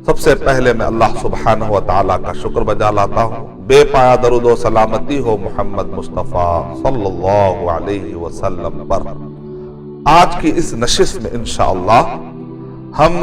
سب سے پہلے میں اللہ سبحانہ و تعالیٰ کا شکر بجا لاتا ہوں، بے پایا درود و سلامتی ہو محمد مصطفیٰ صلی اللہ علیہ وسلم پر۔ آج کی اس نشست میں انشاءاللہ ہم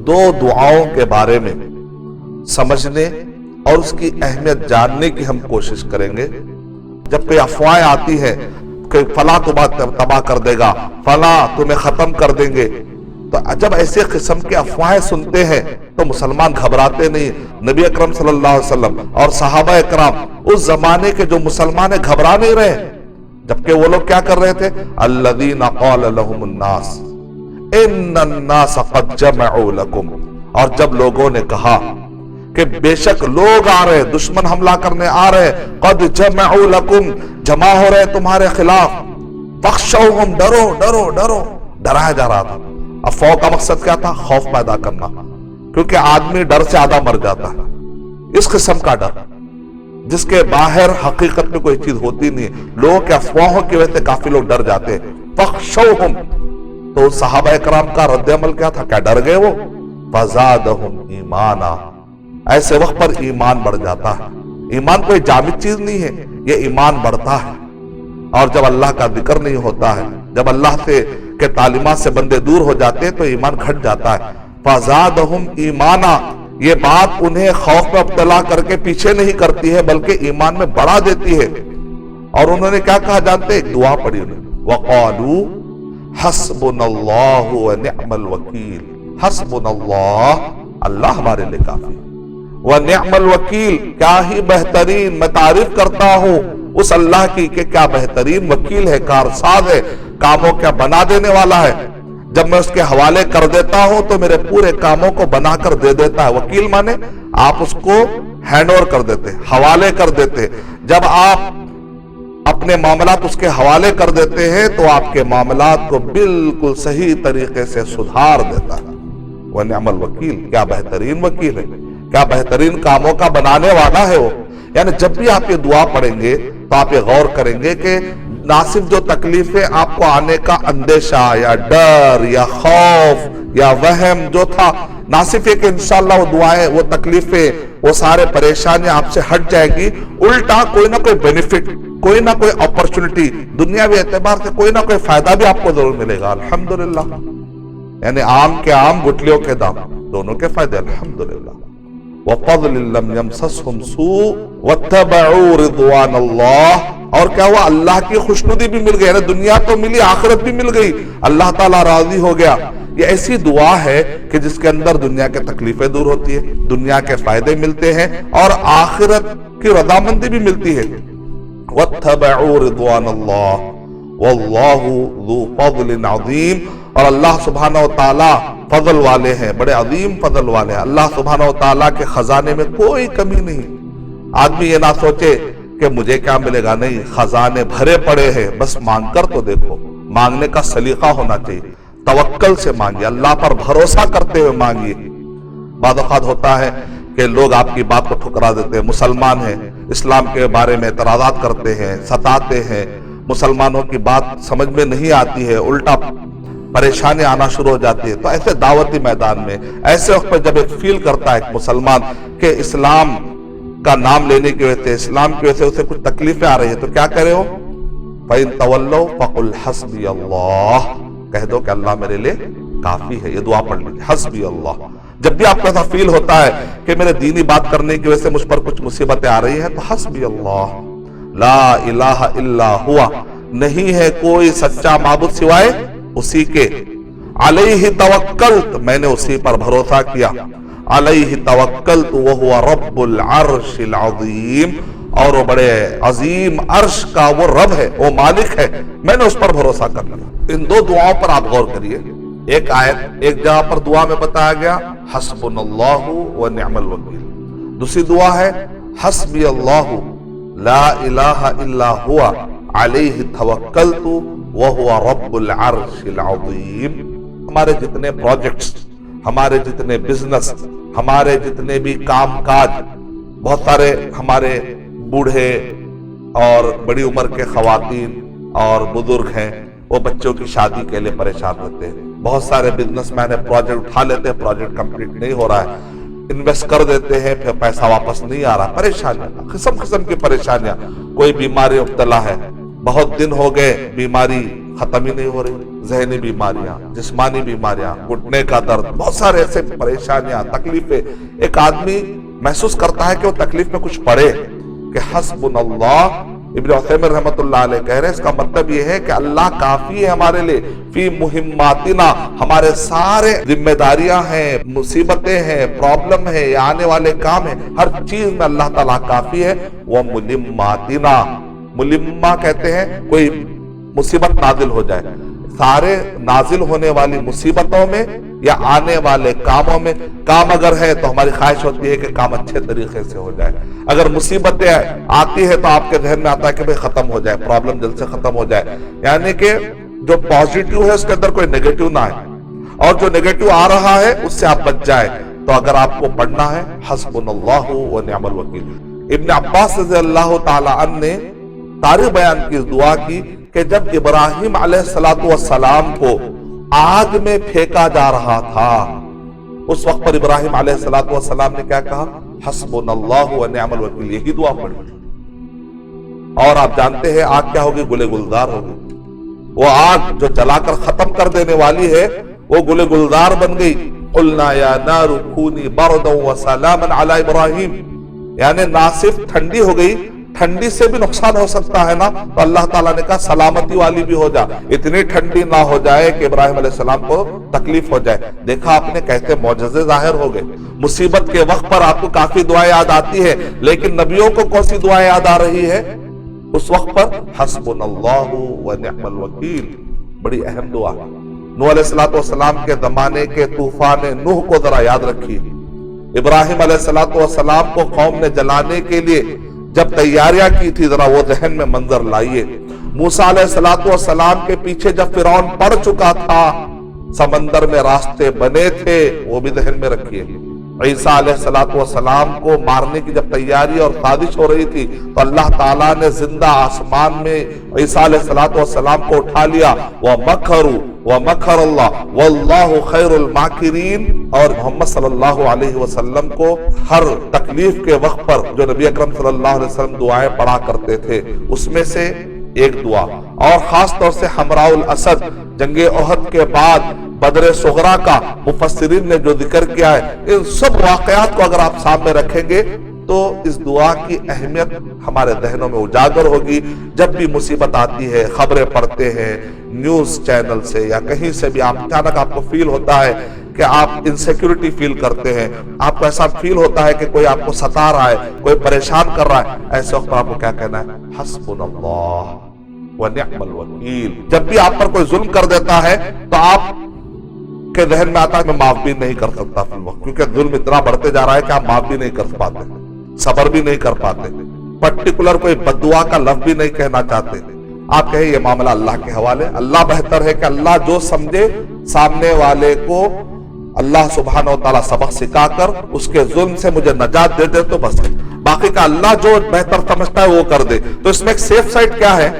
دو دعاؤں کے بارے میں سمجھنے اور اس کی اہمیت جاننے کی ہم کوشش کریں گے۔ جب کوئی افواہیں آتی ہیں کہ فلاں تمہیں تباہ کر دے گا، فلاں تمہیں ختم کر دیں گے، تو جب ایسے قسم کے افواہیں سنتے ہیں تو مسلمان گھبراتے نہیں۔ نبی اکرم صلی اللہ علیہ وسلم اور صحابہ اکرام اس زمانے کے جو مسلمان ہیں گھبرا نہیں رہے، جبکہ وہ لوگ کیا کر رہے تھے؟ الذین قال لهم الناس ان الناس قد جمعوا لکم، اور جب لوگوں نے کہا کہ بے شک لوگ آ رہے، دشمن حملہ کرنے آ رہے، قد جمعوا لکم، جمع ہو رہے تمہارے خلاف، فخشوہم، ڈرو ڈرو ڈرو، ڈرایا جا رہا تھا۔ افواہ کا مقصد کیا تھا؟ خوف پیدا کرنا، کیونکہ آدمی ڈر سے آدھا مر جاتا ہے۔ اس قسم کا ڈر جس کے باہر حقیقت میں کوئی چیز ہوتی نہیں، لوگوں کے افواہوں کی وجہ سے کافی لوگ ڈر جاتے ہیں۔ فخشوہم، تو صحابہ اکرام کا رد عمل کیا تھا؟ کیا ڈر گئے وہ؟ فزادہم ایمانا، ایسے وقت پر ایمان بڑھ جاتا ہے۔ ایمان کوئی جامد چیز نہیں ہے، یہ ایمان بڑھتا ہے۔ اور جب اللہ کا ذکر نہیں ہوتا ہے، جب اللہ کے تعلیمات سے بندے دور ہو جاتے ہیں تو ایمان گھٹ جاتا ہے۔ فزادہم ایمانا، یہ بات انہیں خوف میں ابتلا کر کے پیچھے نہیں کرتی ہے بلکہ ایمان میں بڑھا دیتی ہے۔ اور انہوں نے کیا کہا جانتے ہیں؟ ایک دعا پڑھی انہوں نے، وقالوا حسبنا اللہ ونعم الوکیل، حسبنا اللہ، اللہ ہمارے لیے کافی، ونعم الوکیل، کیا ہی بہترین، میں تعریف کرتا ہوں اس اللہ کی کہ کیا بہترین وکیل ہے، کارساز ہے، کاموں کیا بنا دینے والا ہے۔ جب میں اس کے حوالے کر دیتا ہوں تو میرے پورے کاموں کو بنا کر دے دیتا ہے۔ وکیل مانے آپ اس کو ہینڈ اوور کر دیتے، حوالے کر دیتے۔ جب آپ اپنے معاملات اس کے حوالے کر دیتے ہیں تو آپ کے معاملات کو بالکل صحیح طریقے سے سدھار دیتا ہے۔ وَنِعْمَ الْوَكِيلُ، کیا بہترین وکیل ہے، کیا بہترین کاموں کا بنانے والا ہے وہ۔ یعنی جب بھی آپ یہ دعا پڑھیں گے تو آپ یہ غور کریں گے کہ نہ صرف جو تکلیفیں آپ کو آنے کا اندیشہ یا ڈر یا خوف یا وہم جو تھا، نہ صرف یہ کہ انشاءاللہ وہ دعائیں، وہ تکلیفیں، وہ سارے پریشانیاں آپ سے ہٹ جائیں گی، الٹا کوئی نہ کوئی بینیفٹ، کوئی نہ کوئی اپرچونٹی، دنیاوی اعتبار سے کوئی نہ کوئی فائدہ بھی آپ کو ضرور ملے گا۔ الحمدللہ، یعنی آم کے آم گٹلیوں کے دام، دونوں کے فائدے الحمدللہ۔ وَفَضْلٍ لَمْ يَمْسَسْهُمْ سُوءٌ وَاتَّبَعُوا رِضْوَانَ اللَّهِ، اور کیا ہوا؟ اللہ کی خوشنودی بھی مل گئی، یعنی دنیا تو ملی، آخرت بھی مل گئی، اللہ تعالیٰ راضی ہو گیا۔ یہ ایسی دعا ہے کہ جس کے اندر دنیا کے تکلیفیں دور ہوتی ہے، دنیا کے فائدے ملتے ہیں اور آخرت کی رضامندی بھی ملتی ہے۔ وَاتَّبَعُوا رِضْوَانَ اللَّهِ وَاللَّهُ ذُو فَضْلٍ عَظِيمٍ، اور اللہ سبحانہ و تعالیٰ فضل والے ہیں، بڑے عظیم فضل والے ہیں۔ اللہ سبحانہ و تعالیٰ کے خزانے میں کوئی کمی نہیں۔ آدمی یہ نہ سوچے کہ مجھے کیا ملے گا، نہیں، خزانے بھرے پڑے ہیں، بس مانگ کر تو دیکھو۔ مانگنے کا سلیقہ ہونا چاہیے، توکل سے مانگیے، اللہ پر بھروسہ کرتے ہوئے مانگیے۔ بعض اوقات ہوتا ہے کہ لوگ آپ کی بات کو ٹھکرا دیتے ہیں، مسلمان ہیں، اسلام کے بارے میں اعتراضات کرتے ہیں، ستاتے ہیں، مسلمانوں کی بات سمجھ میں نہیں آتی ہے، الٹا پریشانی آنا شروع ہو جاتی ہے۔ تو ایسے دعوتی میدان میں، ایسے وقت پہ جب ایک فیل کرتا ہے ایک مسلمان کہ اسلام کا نام لینے کی وجہ سے، اسلام کی وجہ سے اسے کچھ تکلیفیں آ رہی ہیں، تو کیا کرے ہو؟ فَإِن تَوَلَّوْا فَقُلْ حَسْبِيَ اللَّهُ، کہہ دو کہ اللہ میرے لیے کافی ہے۔ یہ دعا پڑھ لیجیے، حسبی اللہ۔ جب بھی آپ کو ایسا فیل ہوتا ہے کہ میرے دینی بات کرنے کی وجہ سے مجھ پر کچھ مصیبتیں آ رہی ہیں، تو حسبی اللہ، لا الہ الا ہوا، نہیں ہے کوئی سچا معبود سوائے اسی کے، علیہ توکلت، میں نے اسی پر بھروسہ کیا، علیہ توکلت وہو رب العرش العظیم، اور وہ بڑے عظیم عرش کا وہ رب ہے، وہ مالک ہے، میں نے اس پر بھروسہ کر لیا۔ ان دو دعاؤں پر آپ غور کریے۔ ایک آیت، ایک جگہ پر دعا میں بتایا گیا حسبنا اللہ ونعم الوکیل، دوسری دعا ہے حسبی اللہ لا الہ الا ہوا علیہ توکلت وہو رب العرش العظیم۔ ہمارے جتنے پروجیکٹس، ہمارے جتنے بزنس، ہمارے جتنے بھی کام کاج، بہت سارے ہمارے بوڑھے اور بڑی عمر کے خواتین اور بزرگ ہیں، وہ بچوں کی شادی کے لیے پریشان ہوتے ہیں۔ بہت سارے بزنس مین پروجیکٹ اٹھا لیتے ہیں، پروجیکٹ کمپلیٹ نہیں ہو رہا ہے۔ इन्वेस्ट कर देते हैं, फिर पैसा वापस नहीं आ रहा, परेशानियां, किस्म किस्म की परेशानियां, कोई बीमारी मुब्तला है, बहुत दिन हो गए बीमारी खत्म ही नहीं हो रही, ज़हनी बीमारियां, जिस्मानी बीमारियां, घुटने का दर्द, बहुत सारे ऐसे परेशानियां, तकलीफें। एक आदमी महसूस करता है कि वो तकलीफ में कुछ पड़े कि हस्बुनल्लाह, इब्न उथैमीन रहमतुल्लाह अलैह कह रहे हैं इसका मतलब ये है कि अल्लाह काफी है हमारे लिए, फी मुहिम्मातिना, हमारे सारे जिम्मेदारियां हैं, मुसीबतें हैं, प्रॉब्लम है, या आने वाले काम है, हर चीज में अल्लाह ताला काफी है। वह मुलिम्मातिना, मुलिम्मा कहते हैं कोई मुसीबत नाजिल हो जाए, सारे नाजिल होने वाली मुसीबतों में या आने वाले कामों में, काम अगर है तो हमारी ख्वाहिश होती है कि काम अच्छे तरीके से हो जाए। अगर मुसीबतें आती है तो आपके जहन में आता है कि भाई खत्म हो जाए, प्रॉब्लम जल्द से खत्म हो जाए, यानी कि जो पॉजिटिव है उसके अंदर कोई नेगेटिव ना आए, और जो नेगेटिव आ रहा है उससे आप बच जाए। तो अगर आपको पढ़ना है हस्बुनल्लाहु व निअमल वकील। इब्न अब्बास रज़ियल्लाहु ताला अन्हु ने तारीख बयान की, इस दुआ की कि जब इब्राहिम अलैहिस्सलातु वस्सलाम को आग में फेंका जा रहा था, उस वक्त पर इब्राहिम अलैहिस्सलातु वस्सलाम ने क्या कहा, हस्बुनल्लाहु व निअमल वकील, यही दुआ पढ़ी। और आप जानते हैं आग क्या होगी, गुले गुलजार होगी। वो आग जो जलाकर खत्म कर देने वाली है वो गुले गुलजार बन गई। कुलना या नारु कूनी बरदन व सलामन अला इब्राहिम, यानी ना सिर्फ ठंडी हो गई, ठंडी से भी नुकसान हो सकता है ना, तो अल्लाह ताला ने कहा सलामती वाली भी हो जा, इतनी ठंडी ना हो जाए कि इब्राहिम अलैहिस्सलाम को तकलीफ हो जाए। देखा आपने कैसे मौजज़े जाहिर हो गए। मुसीबत के वक्त पर आपको काफी दुआएं याद आती है, लेकिन नबियों को कौन सी दुआएं याद आ रही है उस वक्त पर, हस्बुनल्लाहु व निअमल वकील, बड़ी अहम दुआ। नूह अलैहिस्सलातु वस्सलाम के जमाने के तूफान नूह को जरा याद रखिए। इब्राहिम अलैहिस्सलातु वस्सलाम को कौम ने जलाने के लिए जब तैयारियां की थी, जरा वो जहन में मंजर लाइए। मूसा अलैहिस्सलातु वस्सलाम के पीछे जब फिरौन पड़ चुका था, समंदर में रास्ते बने थे, वो भी जहन में रखिए। ईसा अलैहिस्सलातु वस्सलाम को मारने की जब तैयारी और साजिश हो रही थी, तो अल्लाह ताला ने जिंदा आसमान में ईसा अलैहिस्सलातु वस्सलाम को उठा लिया। व मकरू व मकर अल्लाह वल्लाहु खैरुल माकिरीन। और मोहम्मद सल्लल्लाहु अलैहि वसल्लम को हर तकलीफ के वक्त पर जो नबी अकरम सल्लल्लाहु अलैहि वसल्लम दुआएं पढ़ा करते थे, उसमें से एक दुआ, और खास तौर से हमराउल असद, जंगे ओहद के बाद बदर सुगरा का मुफस्सिरीन ने जो जिक्र किया है, इन सब वाकयात को अगर आप सामने रखेंगे तो इस दुआ की अहमियत हमारे जहनों में उजागर होगी। जब भी मुसीबत आती है, खबरें पढ़ते हैं न्यूज चैनल से या कहीं से भी, आप अचानक आपको फील होता है कि आप इनसिक्योरिटी फील करते हैं, आपको ऐसा फील होता है कि कोई आपको सता रहा है, कोई परेशान कर रहा है, ऐसे वक्त आपको क्या कहना है, हस्बुनल्लाह व निअमल वकील। जब भी आप पर कोई जुल्म कर देता है तो आप के जहन में आता है मैं माफ भी नहीं कर सकता फिर वक्त, क्योंकि जुल्म इतना बढ़ते जा रहा है कि आप माफ भी नहीं कर पाते, सब्र भी नहीं कर पाते, पर्टिकुलर कोई बद्दुआ का लफ्ज भी नहीं कहना चाहते। आप कहें ये मामला अल्लाह के हवाले, अल्लाह बेहतर है कि अल्लाह जो समझे सामने वाले को अल्लाह सुब्हानहु व तआला सबक सिखाकर उसके जुल्म से मुझे नजात दे दे तो बस है, बाकी का अल्लाह जो बेहतर समझता है वो कर दे। तो इसमें एक सेफ साइड क्या है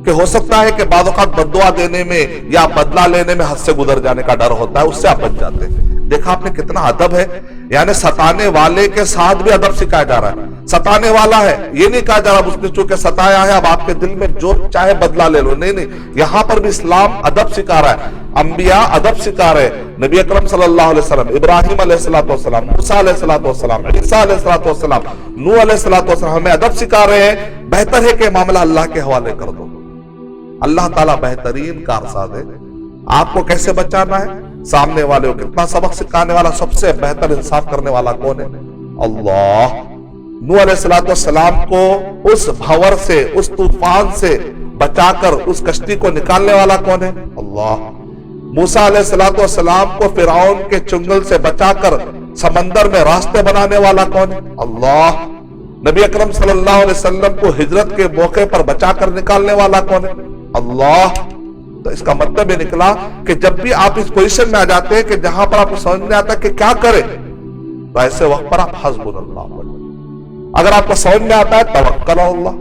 कि हो सकता है कि बाद औक़ात बद्दुआ देने में या बदला लेने में हद से गुजर जाने का डर होता है, उससे आप बच जाते हैं। देखा आपने कितना अदब है, यानी सताने वाले के साथ भी अदब सिखाया जा रहा है। सताने वाला है, ये नहीं कहा जा रहा उसने चूंकि सताया है अब आपके दिल में जो चाहे बदला ले लो, नहीं नहीं, यहाँ पर भी इस्लाम अदब सिखा रहा है, अंबिया अदब सिखा रहे हैं। नबी अकरम सल्लल्लाहु अलैहि वसल्लम, इब्राहिम अलैहिस्सलातु वस्सलाम, मूसा अलैहिस्सलातु वस्सलाम, ईसा अलैहिस्सलातु वस्सलाम, नूह अलैहिस्सलातु वस्सलाम हमें अदब सिखा रहे हैं। बेहतर है कि मामला अल्लाह के हवाले कर दो, अल्लाह ताला बेहतरीन कारसाज है। आपको कैसे बचाना है, सामने वाले को कितना सबक सिखाने वाला, सबसे बेहतर इंसाफ करने वाला कौन है, अल्लाह। नूह अलैहिस्सलाम को उस भंवर से, उस तूफान से बचाकर उस कश्ती को निकालने वाला कौन है, अल्लाह। मूसा अलैहिस्सलाम को फिरौन के चुंगल से बचाकर समंदर में रास्ते बनाने वाला कौन है, अल्लाह। नबी अकरम सल्लल्लाहु अलैहि वसल्लम को हिजरत के मौके पर बचाकर निकालने वाला कौन है, अल्लाह। तो इसका मतलब ये निकला कि जब भी आप इस पोजीशन में आ जाते हैं कि जहां पर आपको समझ में आता है कि क्या करें, तो ऐसे वक्त पर आप हस्बुनल्लाह पढ़ें। अगर आपको समझ में आता है तवक्कल अल्लाह,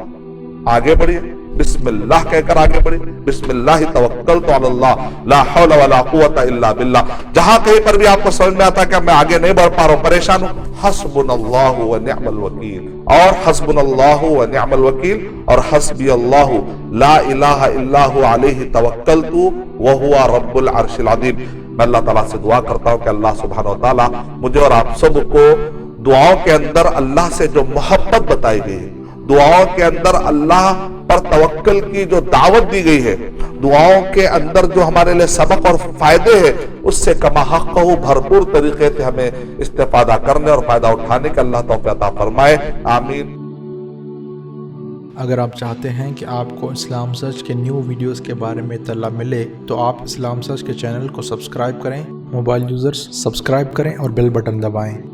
आगे बढ़िए। बिस्मिल्लाह कहकर आगे बढ़े, बिस्मिल्लाह तवक्कलतु अलल्लाह ला हौला वला कुव्वता इल्ला बिल्लाह। जहां कहीं पर भी आपको समझ में आता है कि मैं आगे नहीं बढ़ पा रहा हूं, परेशान हूं, हस्बुनल्लाहु व निअमल वकील, और हस्बुनल्लाहु व निअमल वकील, और हस्बी अल्लाहु ला इलाहा इल्ला हु अलैहि तवक्कलतु व हुवा रब्बुल अर्शिल अज़ीम। मैं अल्लाह ताला से दुआ करता हूं कि अल्लाह सुब्हानहू व तआला मुझे और आप सबको दुआओं के अंदर अल्लाह से जो मोहब्बत बताई गई है, दुआओं के अंदर अल्लाह पर तवक्कल की जो दावत दी गई है, दुआओं के अंदर जो हमारे लिए सबक और फायदे हैं, उससे कमा हक़ भरपूर तरीके से हमें इस्तेफादा करने और फायदा उठाने का अल्लाह तौफीक अता फरमाए, आमीन। अगर आप चाहते हैं कि आपको इस्लाम सर्च के न्यू वीडियोस के बारे में इत्तला मिले तो आप इस्लाम सर्च के चैनल को सब्सक्राइब करें, मोबाइल यूज़र्स सब्सक्राइब करें और बेल बटन दबाएं।